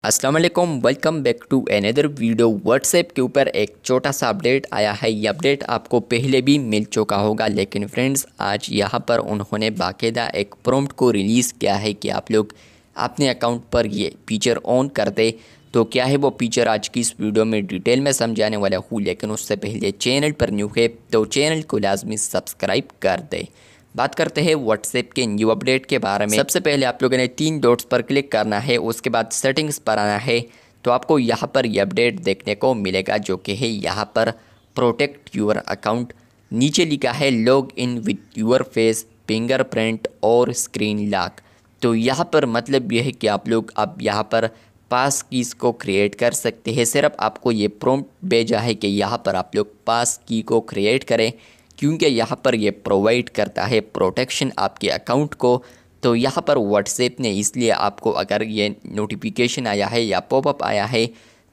अस्सलाम वालेकुम, welcome back to another video. WhatsApp के ऊपर एक छोटा सा अपडेट आया है। ये अपडेट आपको पहले भी मिल चुका होगा, लेकिन फ्रेंड्स आज यहाँ पर उन्होंने बाकायदा एक प्रॉम्प्ट को रिलीज़ किया है कि आप लोग अपने अकाउंट पर ये फीचर ऑन कर दे। तो क्या है वो फीचर, आज की इस वीडियो में डिटेल में समझाने वाला हूँ। लेकिन उससे पहले चैनल पर न्यू है तो चैनल को लाजमी सब्सक्राइब कर दे। बात करते हैं व्हाट्सएप के न्यू अपडेट के बारे में। सबसे पहले आप लोगों ने 3 डॉट्स पर क्लिक करना है, उसके बाद सेटिंग्स पर आना है। तो आपको यहाँ पर ये अपडेट देखने को मिलेगा जो कि है यहाँ पर प्रोटेक्ट योर अकाउंट। नीचे लिखा है log in with your face, fingerprint और स्क्रीन लॉक। तो यहाँ पर मतलब यह है कि आप लोग अब यहाँ पर पास कीज़ को क्रिएट कर सकते हैं। सिर्फ आपको ये प्रॉम्प्ट भेजा है कि यहाँ पर आप लोग पास की को क्रिएट करें, क्योंकि यहाँ पर ये प्रोवाइड करता है प्रोटेक्शन आपके अकाउंट को। तो यहाँ पर व्हाट्सएप ने इसलिए आपको, अगर ये नोटिफिकेशन आया है या पॉपअप आया है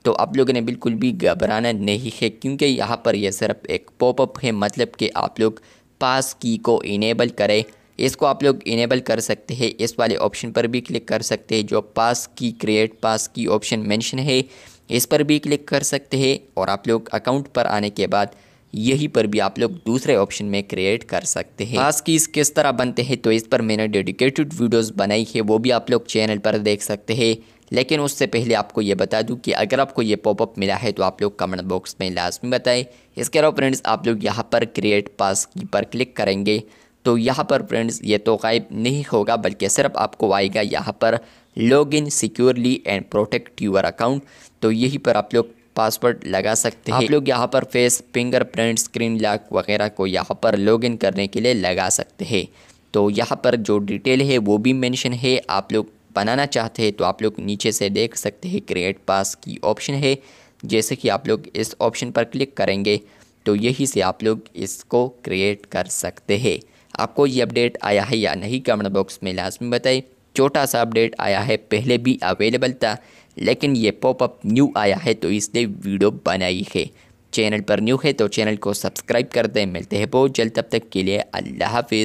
तो आप लोगों ने बिल्कुल भी घबराना नहीं है, क्योंकि यहाँ पर यह सिर्फ एक पॉपअप है। मतलब कि आप लोग पास की को इनेबल करें। इसको आप लोग इनेबल कर सकते हैं, इस वाले ऑप्शन पर भी क्लिक कर सकते हैं जो पास की क्रिएट पास की ऑप्शन मेंशन है, इस पर भी क्लिक कर सकते हैं। और आप लोग अकाउंट पर आने के बाद यहीं पर भी आप लोग दूसरे ऑप्शन में क्रिएट कर सकते हैं। पास कीज़ किस तरह बनते हैं तो इस पर मैंने डेडिकेटेड वीडियोस बनाई है, वो भी आप लोग चैनल पर देख सकते हैं। लेकिन उससे पहले आपको ये बता दूं कि अगर आपको ये पॉपअप मिला है तो आप लोग कमेंट बॉक्स में लाजमी बताएं। इसके अलावा फ्रेंड्स आप लोग यहाँ पर क्रिएट पास की पर क्लिक करेंगे तो यहाँ पर फ्रेंड्स ये तो गायब नहीं होगा, बल्कि सिर्फ आपको आएगा यहाँ पर log in securely and protect your account. तो यहीं पर आप लोग पासवर्ड लगा सकते हैं। आप लोग यहाँ पर फेस, फिंगरप्रिंट, स्क्रीन लॉक वगैरह को यहाँ पर लॉगिन करने के लिए लगा सकते हैं। तो यहाँ पर जो डिटेल है वो भी मेंशन है। आप लोग बनाना चाहते हैं तो आप लोग नीचे से देख सकते हैं क्रिएट पास की ऑप्शन है। जैसे कि आप लोग इस ऑप्शन पर क्लिक करेंगे तो यही से आप लोग इसको क्रिएट कर सकते हैं। आपको ये अपडेट आया है या नहीं कमेंट बॉक्स में लाजमी बताएं। छोटा सा अपडेट आया है, पहले भी अवेलेबल था लेकिन ये पॉपअप न्यू आया है तो इसलिए वीडियो बनाई है। चैनल पर न्यू है तो चैनल को सब्सक्राइब कर दें। मिलते हैं बहुत जल्द, तब तक के लिए अल्लाह हाफिज़।